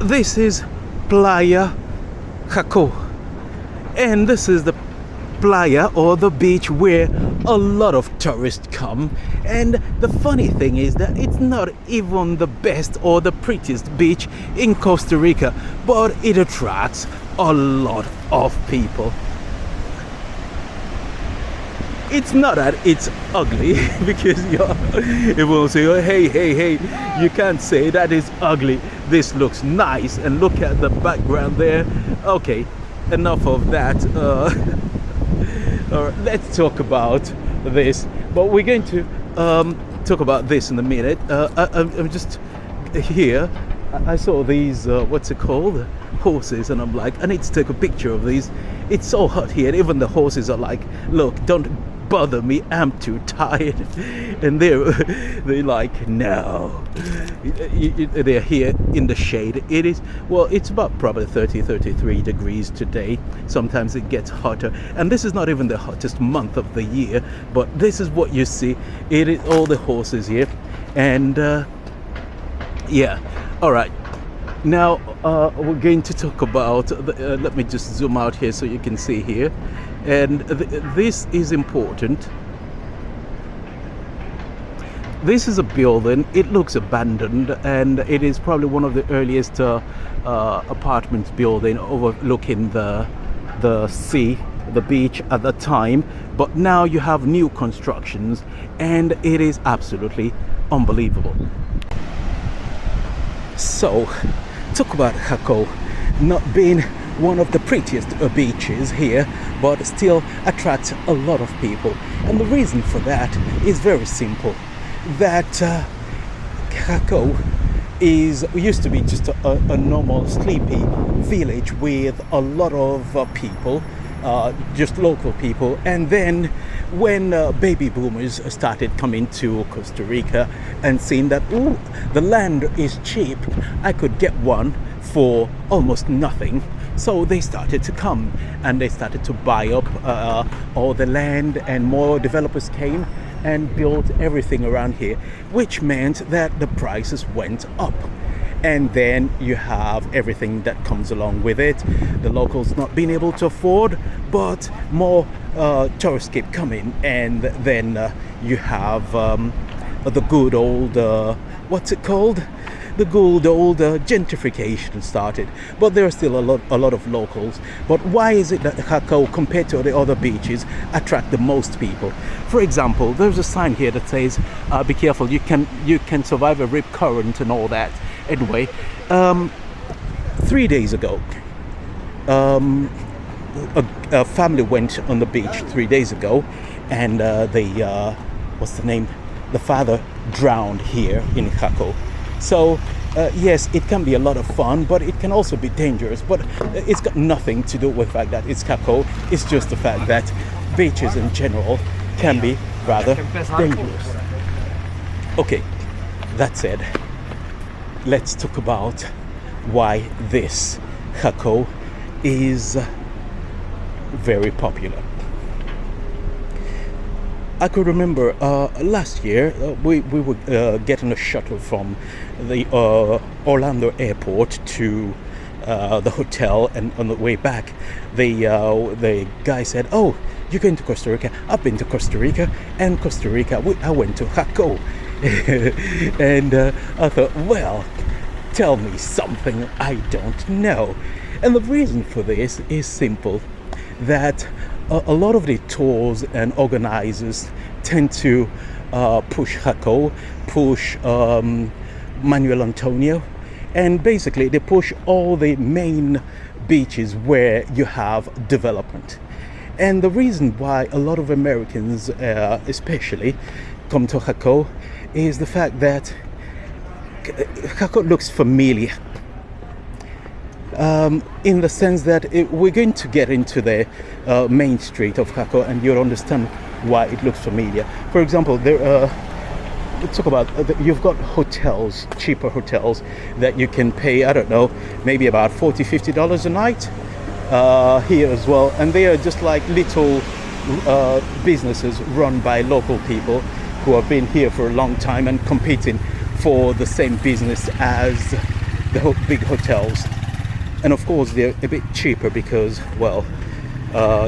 This is Playa Jaco, and this is the playa or the beach where a lot of tourists come. And the funny thing is that it's not even the best or the prettiest beach in Costa Rica, but it attracts a lot of people. It's not that it's ugly because it will say, oh, hey, you can't say that is ugly. This looks nice, and look at the background there. Okay, enough of that. All right, let's talk about this. But we're going to talk about this in a minute. I'm just here. I saw these, what's it called? Horses, and I'm like, I need to take a picture of these. It's so hot here. Even the horses are like, look, don't bother me, I'm too tired. And they're like, no. They're here in the shade. It is, well, it's about probably 33 degrees today. Sometimes it gets hotter, and this is not even the hottest month of the year, but this is what you see. It is all the horses here. And yeah, all right, now we're going to talk about let me just zoom out here so you can see here. And this is important. This is a building. It looks abandoned, and it is probably one of the earliest apartments building overlooking the sea, the beach at the time. But now you have new constructions, and it is absolutely unbelievable. So, talk about Jaco not being one of the prettiest beaches here, but still attracts a lot of people. And the reason for that is very simple. That Jaco used to be just a normal sleepy village with a lot of people, just local people. And then when baby boomers started coming to Costa Rica and seeing that, ooh, the land is cheap, I could get one for almost nothing. So they started to come, and they started to buy up all the land, and more developers came and built everything around here, which meant that the prices went up. And then you have everything that comes along with it. The locals not being able to afford, but more tourists keep coming. And then you have the good old, what's it called? The good old gentrification started. But there are still a lot of locals. But why is it that Jaco, compared to the other beaches, attract the most people? For example, there's a sign here that says, be careful, you can survive a rip current and all that. Anyway, 3 days ago, a family went on the beach 3 days ago, and what's the name? The father drowned here in Jaco. So yes, it can be a lot of fun, but it can also be dangerous. But it's got nothing to do with the fact that it's Jaco. It's just the fact that beaches in general can be rather dangerous. Okay, that said, let's talk about why this Jaco is very popular. I could remember last year we were getting a shuttle from the Orlando airport to the hotel, and on the way back the guy said, "Oh, you're going to Costa Rica? I've been to Costa Rica, and Costa Rica I went to Jaco." And I thought, well, tell me something I don't know. And the reason for this is simple, that a lot of the tours and organizers tend to push Jaco, push Manuel Antonio, and basically they push all the main beaches where you have development. And the reason why a lot of Americans especially come to Jaco is the fact that Jaco looks familiar. In the sense that we're going to get into the main street of Jaco, and you'll understand why it looks familiar. For example, let's talk about you've got hotels, cheaper hotels that you can pay, I don't know, maybe about $40-50 a night here as well, and they are just like little businesses run by local people who have been here for a long time and competing for the same business as big hotels. And of course, they're a bit cheaper because, well,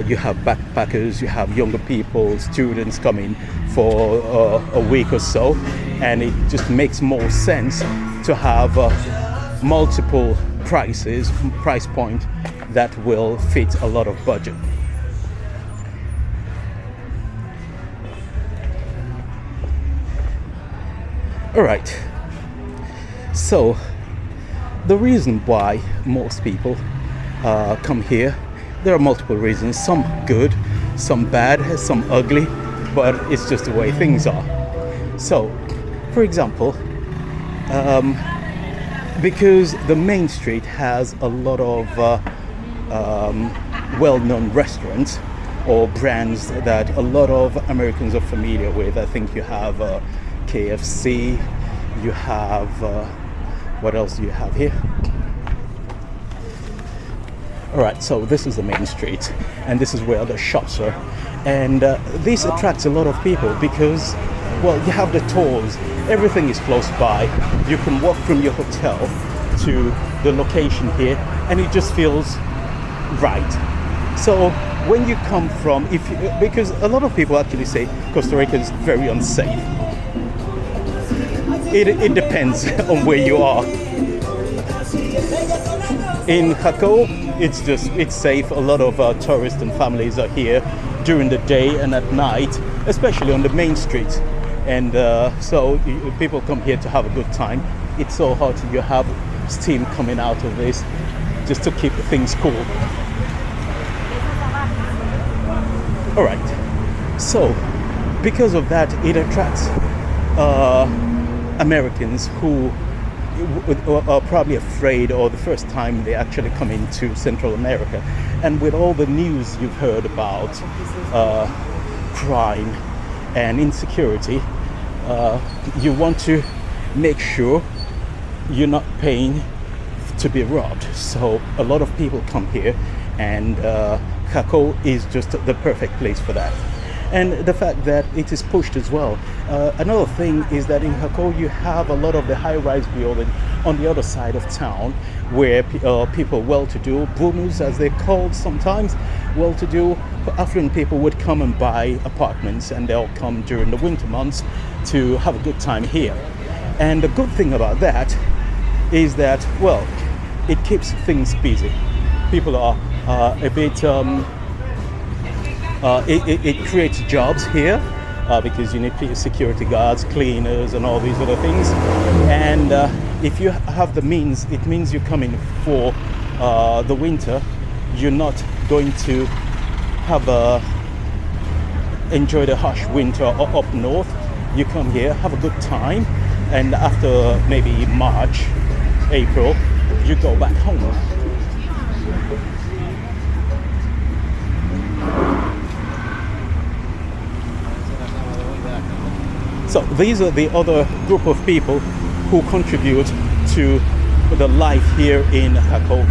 you have backpackers, you have younger people, students coming for a week or so, and it just makes more sense to have multiple price point that will fit a lot of budget. All right, so the reason why most people come here, there are multiple reasons, some good, some bad, some ugly, but it's just the way things are. So, for example, because the main street has a lot of well-known restaurants or brands that a lot of Americans are familiar with. I think you have KFC, you have what else do you have here? All right, so this is the main street, and this is where the shops are, and this attracts a lot of people because, well, you have the tours, everything is close by. You can walk from your hotel to the location here, and it just feels right. So when you come from, because a lot of people actually say Costa Rica is very unsafe. It depends on where you are. In Jaco, it's safe. A lot of tourists and families are here during the day and at night, especially on the main street. And so people come here to have a good time. It's so hot, you have steam coming out of this just to keep things cool. All right, so because of that, it attracts Americans who are probably afraid, or the first time they actually come into Central America. And with all the news you've heard about crime and insecurity, you want to make sure you're not paying to be robbed. So a lot of people come here, and Jaco is just the perfect place for that. And the fact that it is pushed as well. Another thing is that in Jaco you have a lot of the high-rise building on the other side of town, where people well-to-do, boomers as they're called sometimes, well-to-do affluent people would come and buy apartments, and they'll come during the winter months to have a good time here. And the good thing about that is that, well, it keeps things busy. People are a bit it creates jobs here because you need security guards, cleaners, and all these other things. And if you have the means, it means you're coming for the winter. You're not going to have enjoy the harsh winter up north. You come here, have a good time, and after maybe March, April, you go back home. So these are the other group of people who contribute to the life here in Jaco,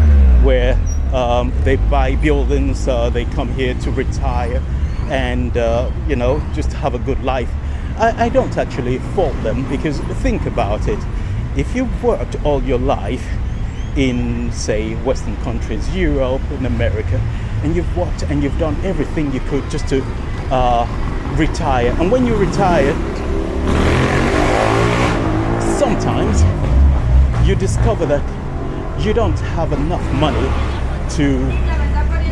where they buy buildings, they come here to retire, and you know, just have a good life. I don't actually fault them, because think about it. If you've worked all your life in, say, Western countries, Europe and America, and you've worked and you've done everything you could just to retire, and when you retire, sometimes you discover that you don't have enough money to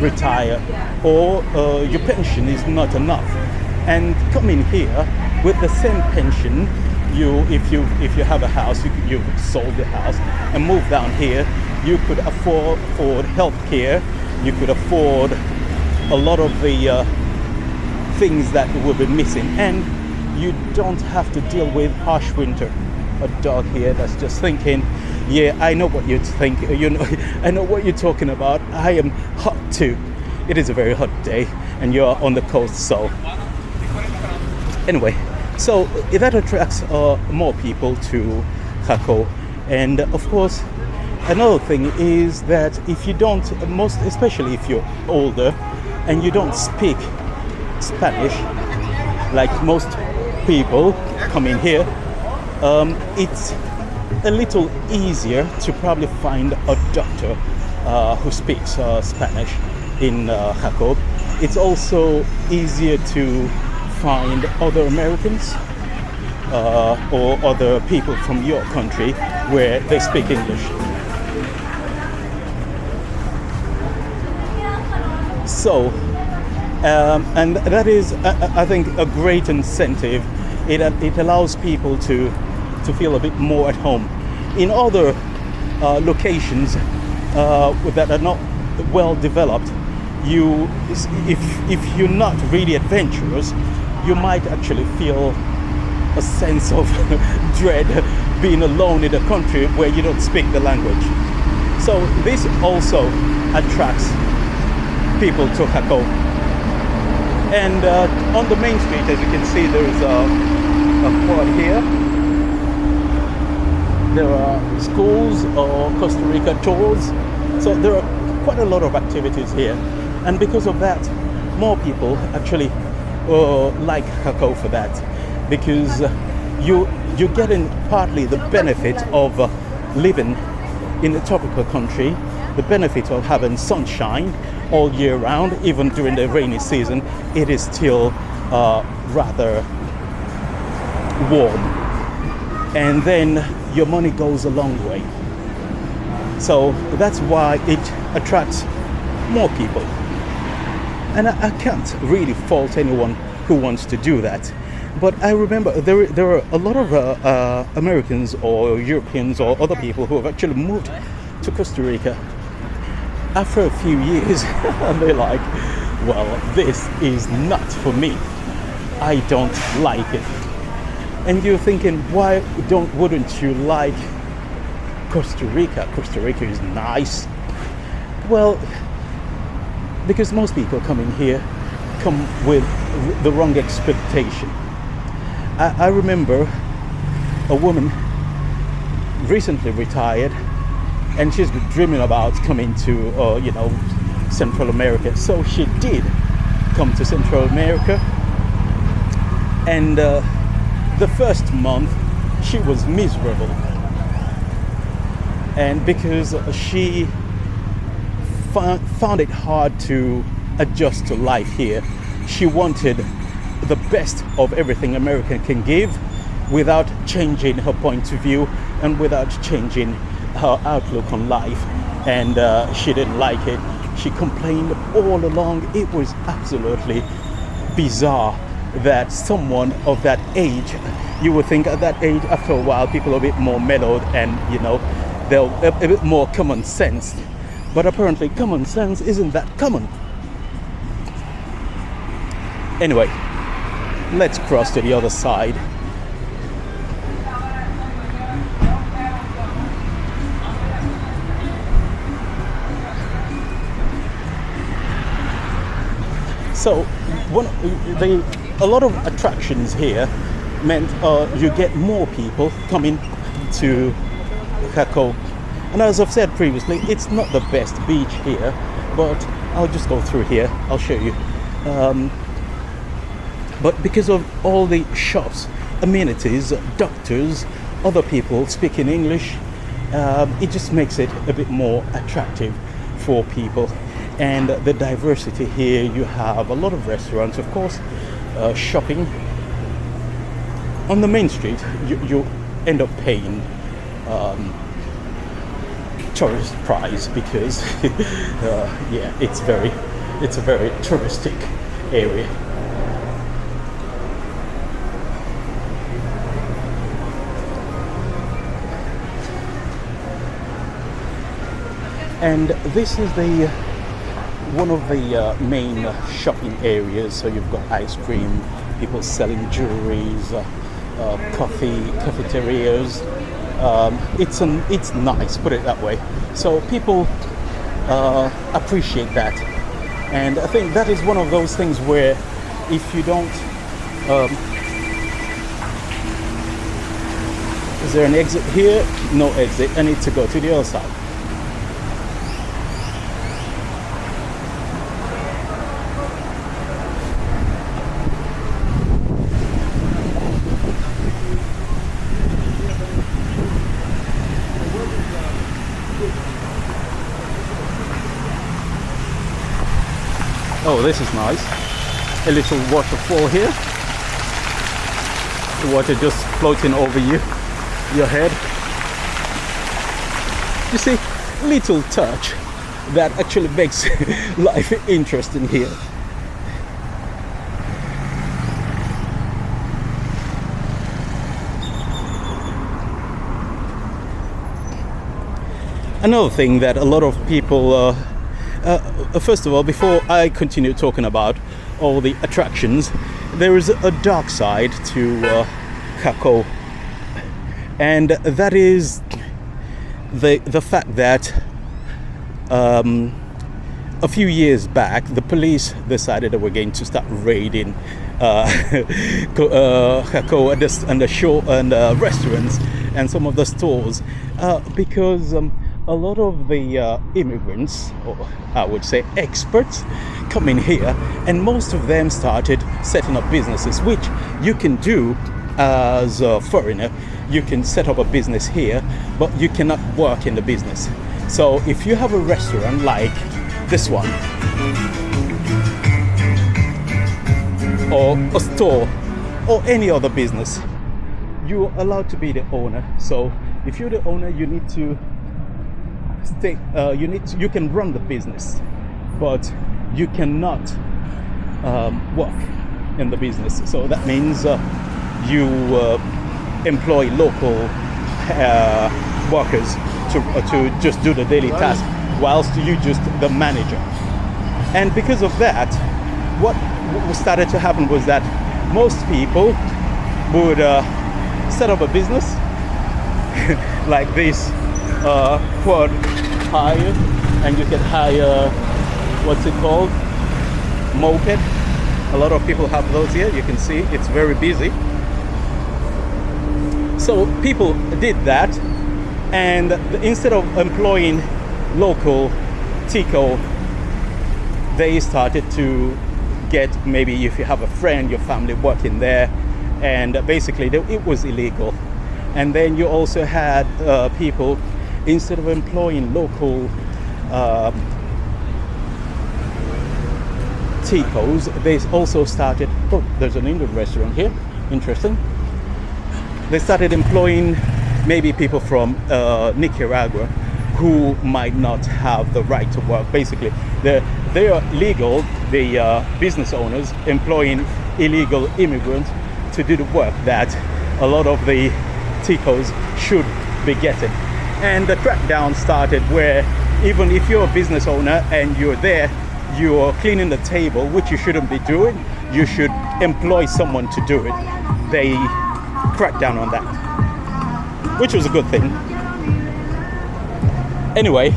retire, or your pension is not enough. And coming here with the same pension, if you have a house, you've sold your house and moved down here, you could afford health care, you could afford a lot of the things that will be missing, and you don't have to deal with harsh winter. A dog here that's just thinking, yeah, I know what you're thinking, you know, I know what you're talking about. I am hot too. It is a very hot day, and you're on the coast, so anyway, so that attracts more people to Jaco. And of course, another thing is that if you don't, especially if you're older and you don't speak Spanish like most people coming here, a little easier to probably find a doctor who speaks Spanish in Jaco. It's also easier to find other Americans or other people from your country where they speak English. So, and that is, I think, a great incentive. It allows people to feel a bit more at home. In other locations that are not well developed, if you're not really adventurous, you might actually feel a sense of dread being alone in a country where you don't speak the language. So this also attracts people to Jaco. And on the main street, as you can see, there is a quad here. There are schools or Costa Rica tours. So there are quite a lot of activities here. And because of that, more people actually like Jaco for that. Because you're getting partly the benefit of living in a tropical country, the benefit of having sunshine all year round. Even during the rainy season, it is still rather warm. And then your money goes a long way. So that's why it attracts more people. And I can't really fault anyone who wants to do that. But I remember there are a lot of Americans or Europeans or other people who have actually moved to Costa Rica after a few years, and they're like, well, this is not for me. I don't like it. And you're thinking, wouldn't you like Costa Rica? Costa Rica is nice. Well, because most people coming here come with the wrong expectation. I remember a woman recently retired, and she's been dreaming about coming to, Central America. So she did come to Central America, and the first month she was miserable, and because she found it hard to adjust to life here. She wanted the best of everything America can give without changing her point of view and without changing her outlook on life. And she didn't like it. She complained all along. It was absolutely bizarre that someone of that age, you would think at that age, after a while, people are a bit more mellowed and, they're a bit more common sense. But apparently common sense isn't that common. Anyway, let's cross to the other side. So, a lot of attractions here meant you get more people coming to Jaco. And as I've said previously, it's not the best beach here, but I'll just go through here. I'll show you. But because of all the shops, amenities, doctors, other people speaking English, it just makes it a bit more attractive for people. And the diversity here, you have a lot of restaurants, of course, shopping. On the main street, you end up paying tourist price because it's a very touristic area. And this is one of the main shopping areas. So you've got ice cream, people selling jewelries, cafeterias. It's nice, put it that way. So people appreciate that, and I think that is one of those things where if you don't, is there an exit here? No exit. I need to go to the other side. Oh, this is nice. A little waterfall here. The water just floating over you, your head. You see, little touch that actually makes life interesting here. Another thing that a lot of people, first of all, before I continue talking about all the attractions, there is a dark side to Jaco, and that is the fact that a few years back the police decided they were going to start raiding Jaco and the show and restaurants and some of the stores because a lot of the immigrants, or I would say experts, come in here, and most of them started setting up businesses, which you can do as a foreigner. You can set up a business here, but you cannot work in the business. So if you have a restaurant like this one, or a store, or any other business, you're allowed to be the owner. So if you're the owner, you need to stay, you can run the business, but you cannot work in the business. So that means you employ local workers to just do the daily task, whilst you just the manager. And because of that, what started to happen was that most people would set up a business like this quad hire, and you can hire, what's it called, moped. A lot of people have those here. You can see it's very busy. So people did that, and instead of employing local Tico, they started to get, maybe if you have a friend, your family working there, and basically it was illegal. And then you also had people, instead of employing local Ticos, they also started, oh, there's an Indian restaurant here, interesting. They started employing maybe people from Nicaragua who might not have the right to work. Basically, they are legal, the business owners employing illegal immigrants to do the work that a lot of the Ticos should be getting. And the crackdown started where even if you're a business owner and you're there, you're cleaning the table, which you shouldn't be doing, you should employ someone to do it. They cracked down on that, which was a good thing. Anyway,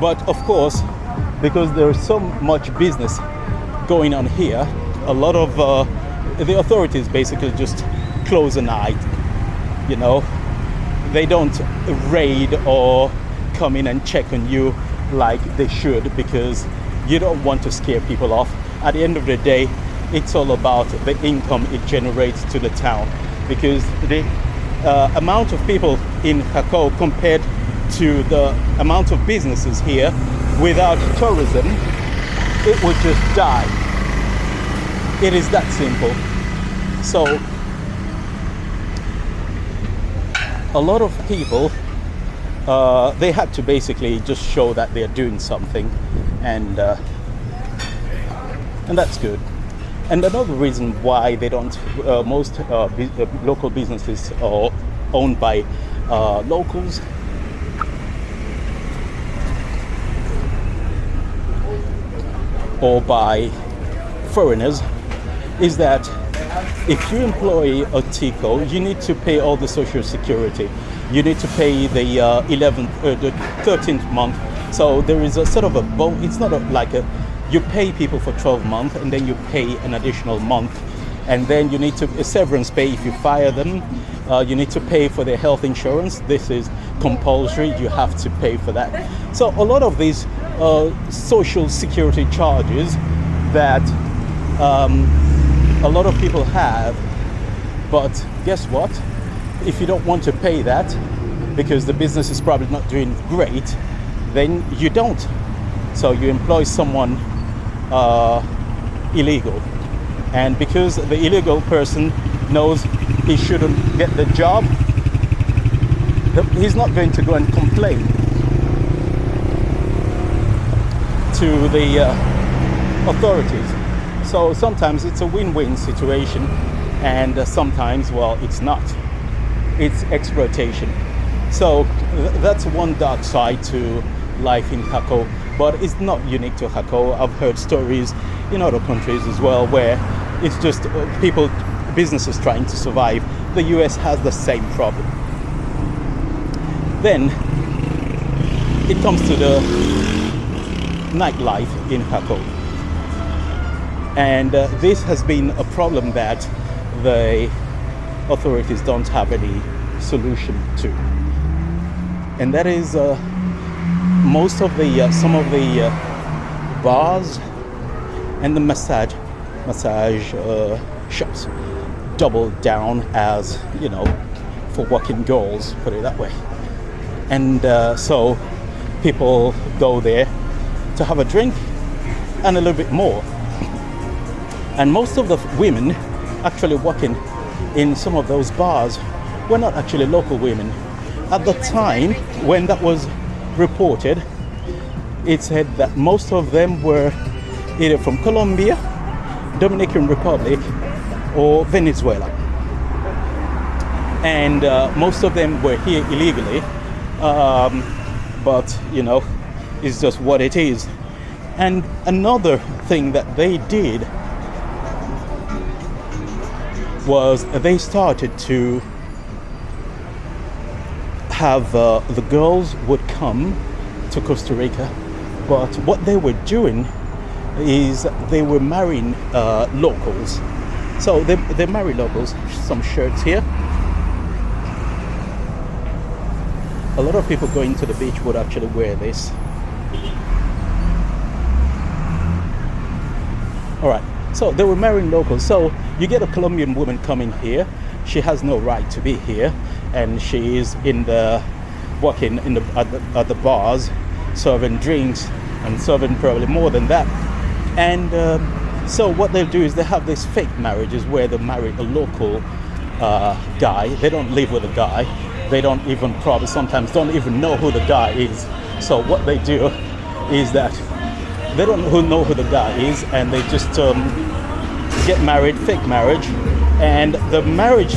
but of course, because there's so much business going on here, a lot of the authorities basically just close an eye. You know, they don't raid or come in and check on you like they should, because you don't want to scare people off. At the end of the day, it's all about the income it generates to the town, because the amount of people in Jaco compared to the amount of businesses here, without tourism, it would just die. It is that simple. So a lot of people, they had to basically just show that they're doing something, and that's good. And another reason why they don't, most local businesses are owned by locals, or by foreigners, is that if you employ a Tico, you need to pay all the social security. You need to pay the 13th month. So there is a sort of a it's not like you pay people for 12 months and then you pay an additional month, and then you need to severance pay if you fire them. You need to pay for their health insurance. This is compulsory. You have to pay for that. So a lot of these social security charges that a lot of people have, but guess what? If you don't want to pay that because the business is probably not doing great, then you don't. So you employ someone illegal. And because the illegal person knows he shouldn't get the job, he's not going to go and complain to the authorities. So sometimes it's a win-win situation, and sometimes, well, it's not. It's exploitation. So that's one dark side to life in Jaco, but it's not unique to Jaco. I've heard stories in other countries as well where it's just people, businesses trying to survive. The US has the same problem. Then it comes to the nightlife in Jaco. And this has been a problem that the authorities don't have any solution to. And that is most of the some of the bars and the massage shops doubled down as, you know, for working girls, put it that way. And so people go there to have a drink and a little bit more. And most of the women actually working in some of those bars were not actually local women. At the time when that was reported, it said that most of them were either from Colombia, Dominican Republic, or Venezuela. And most of them were here illegally, but you know, it's just what it is. And another thing that they did was they started to have the girls would come to Costa Rica, but what they were doing is they were marrying locals. So they marry locals. Some shirts here. A lot of people going to the beach would actually wear this. All right. So they were marrying locals. So you get a Colombian woman coming here. She has no right to be here, and she is working at the bars, serving drinks and serving probably more than that. And so what they'll do is they have these fake marriages where they marry a local guy. They don't live with a guy. They don't even probably sometimes don't even know who the guy is. So what they do is that they don't know who the guy is, and they just get married, fake marriage, and the marriage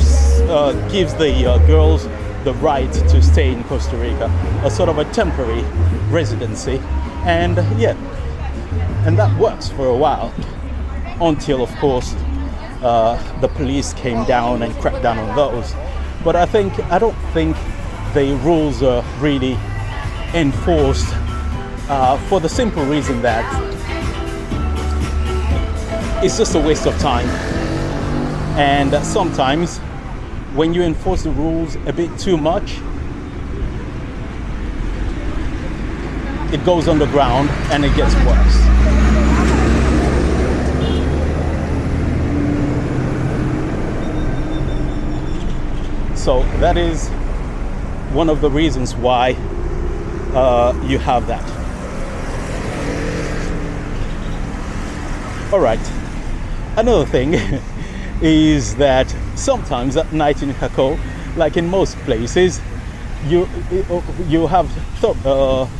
gives the girls the right to stay in Costa Rica, a sort of a temporary residency, and yeah, and that works for a while until, of course, the police came down and cracked down on those. But I don't think the rules are really enforced for the simple reason that it's just a waste of time. And sometimes when you enforce the rules a bit too much, it goes underground and it gets worse. So that is one of the reasons why you have that. All right. Another thing is that sometimes at night in Jaco, like in most places, you have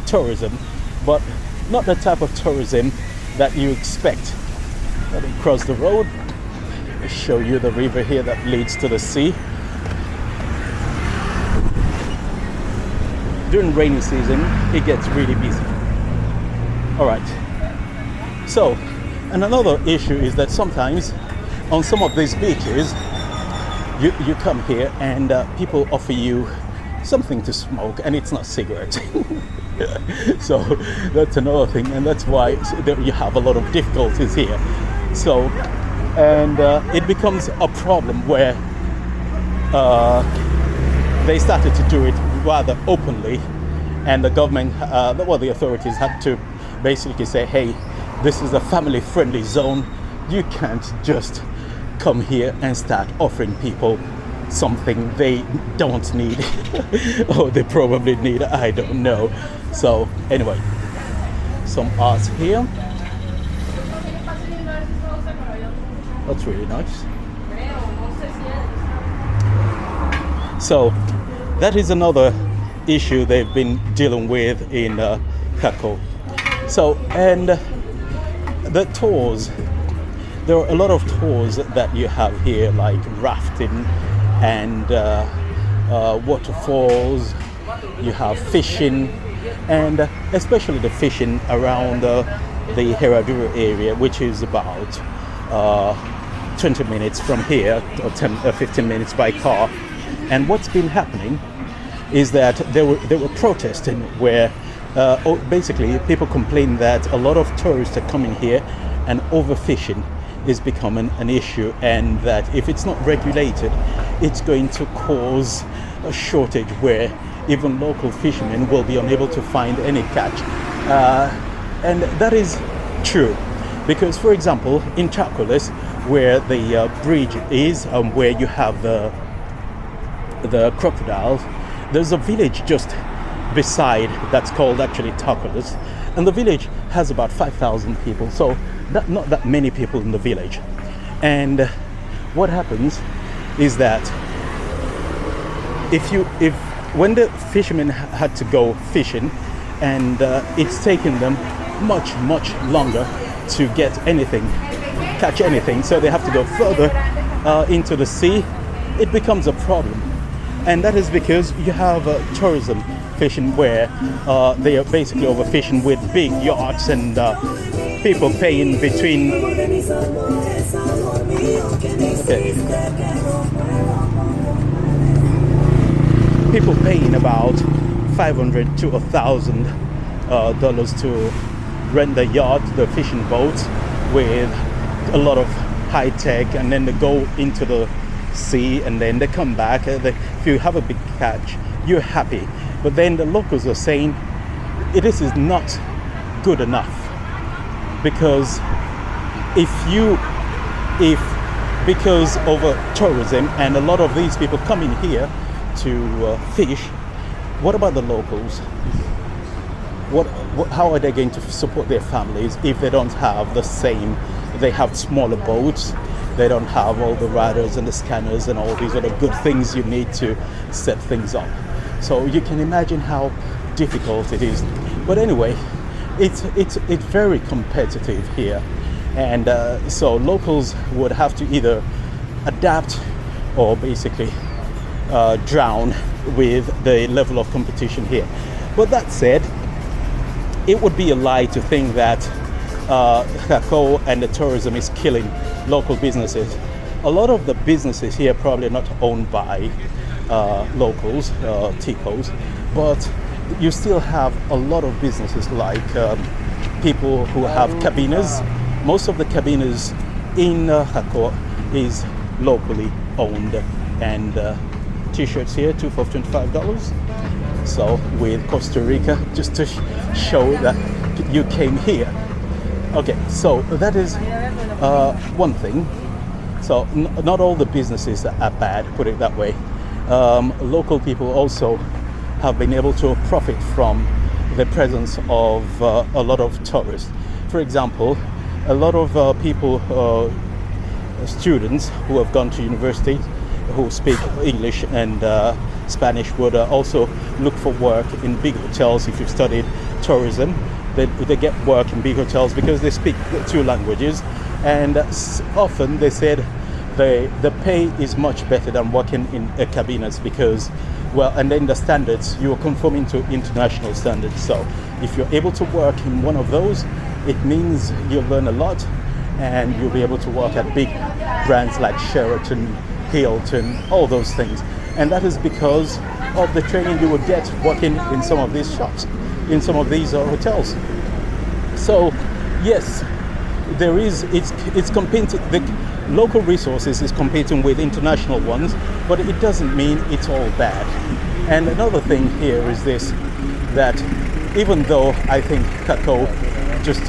tourism, but not the type of tourism that you expect. Let me cross the road. I'll show you the river here that leads to the sea. During rainy season, it gets really busy. All right. So, and another issue is that sometimes on some of these beaches, you come here and people offer you something to smoke, and it's not cigarettes. So that's another thing, and that's why you have a lot of difficulties here. So, and it becomes a problem where they started to do it rather openly, and the government, the authorities had to basically say, hey, this is a family-friendly zone. You can't just come here and start offering people something they don't need or they probably need, I don't know. So anyway, some art here. That's really nice. So that is another issue they've been dealing with in Jaco. So, and the tours, there are a lot of tours that you have here, like rafting and waterfalls. You have fishing, and especially the fishing around the Herradura area, which is about 20 minutes from here, or 10 or 15 minutes by car. And what's been happening is that they were protesting where basically people complain that a lot of tourists are coming here and overfishing is becoming an issue, and that if it's not regulated, it's going to cause a shortage where even local fishermen will be unable to find any catch. And that is true, because for example in Chacoles, where the bridge is, where you have the crocodiles, there's a village just beside that's called actually Chacoles, and the village has about 5,000 people, so not that many people in the village. And what happens is that if when the fishermen had to go fishing, and it's taken them much longer to get anything, catch anything, so they have to go further into the sea, it becomes a problem. And that is because you have tourism fishing where they are basically overfishing with big yachts, and people paying between people paying about $500 to $1,000 to rent the yacht, the fishing boats, with a lot of high tech, and then they go into the sea and then they come back. If you have a big catch, you're happy. But then the locals are saying this is not good enough, because because of tourism and a lot of these people coming here to fish, what about the locals? How are they going to support their families if they don't have the same? They have smaller boats, they don't have all the radars and the scanners and all these other good things you need to set things up. So you can imagine how difficult it is. But anyway, it's very competitive here, and so locals would have to either adapt or basically drown with the level of competition here. But that said, it would be a lie to think that Jaco and the tourism is killing local businesses. A lot of the businesses here probably are not owned by locals, Ticos, but you still have a lot of businesses like people who have cabinas. Most of the cabinas in Jaco is locally owned, and t-shirts here, 2 for $25. So with Costa Rica, just to show that you came here. Okay, so that is one thing. So not all the businesses are bad, put it that way. Local people also have been able to profit from the presence of a lot of tourists. For example, a lot of people, students who have gone to university, who speak English and Spanish, would also look for work in big hotels. If you've studied tourism, they get work in big hotels because they speak the two languages, and often they said the pay is much better than working in cabinas, because, well, and then the standards, you are conforming to international standards. So if you're able to work in one of those, it means you'll learn a lot, and you'll be able to work at big brands like Sheraton, Hilton, all those things. And that is because of the training you would get working in some of these shops, in some of these hotels. So yes, there is, it's competing, the local resources is competing with international ones, but it doesn't mean it's all bad. And another thing here is this, that even though I think Jaco just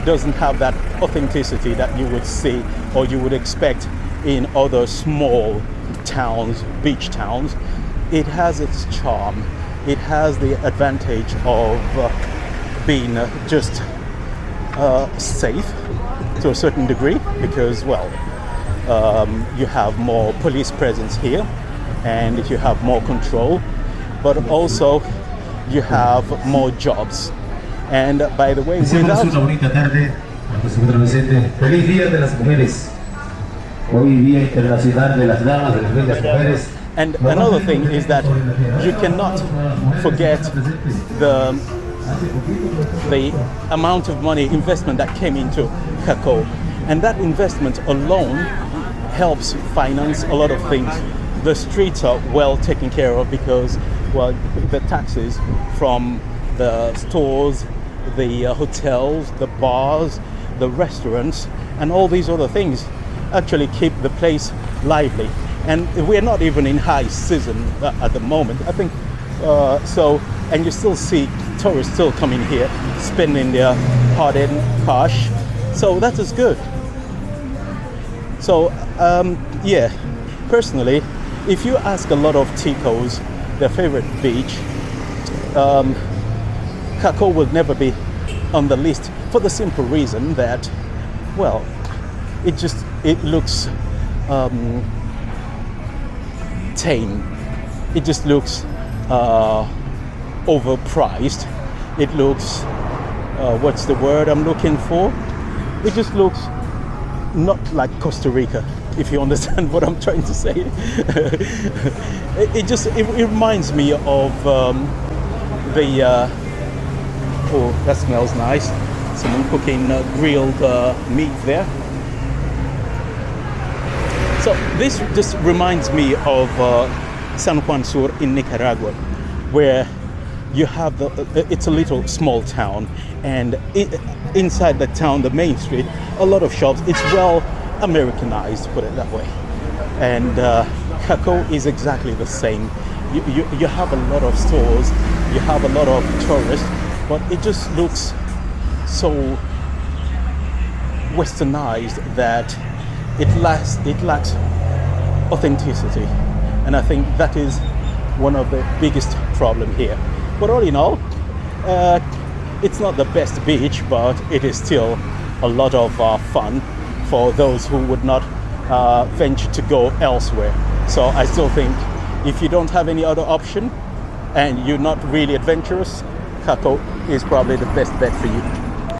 doesn't have that authenticity that you would see or you would expect in other small towns, beach towns, it has its charm. It has the advantage of being just safe to a certain degree because, well, you have more police presence here and you have more control, but also you have more jobs. And by the way, without... una bonita tarde, se encuentra presente. Feliz Día de las Mujeres. Hoy Día Internacional de las Damas, de las Bellas Mujeres. And another thing is that you cannot forget the amount of money investment that came into Jaco, and that investment alone helps finance a lot of things. The streets are well taken care of because, well, the taxes from the stores, the hotels, the bars, the restaurants, and all these other things actually keep the place lively. And we're not even in high season at the moment, I think. So, and you still see tourists still coming here, spending their hard-earned cash. So that is good. So, yeah, personally, if you ask a lot of Ticos their favorite beach, Jaco will never be on the list for the simple reason that, well, it looks tame. It just looks overpriced. It looks, what's the word I'm looking for? It just looks not like Costa Rica, if you understand what I'm trying to say. It reminds me of oh, that smells nice. Someone cooking grilled meat there. So this just reminds me of San Juan Sur in Nicaragua, where you have it's a little small town, and inside the town, the main street, a lot of shops. It's well Americanized, put it that way. And Jaco is exactly the same. You have a lot of stores, you have a lot of tourists, but it just looks so westernized that it lacks authenticity. And I think that is one of the biggest problem here. But all in all, it's not the best beach, but it is still a lot of fun for those who would not venture to go elsewhere. So I still think if you don't have any other option and you're not really adventurous, Jaco is probably the best bet for you.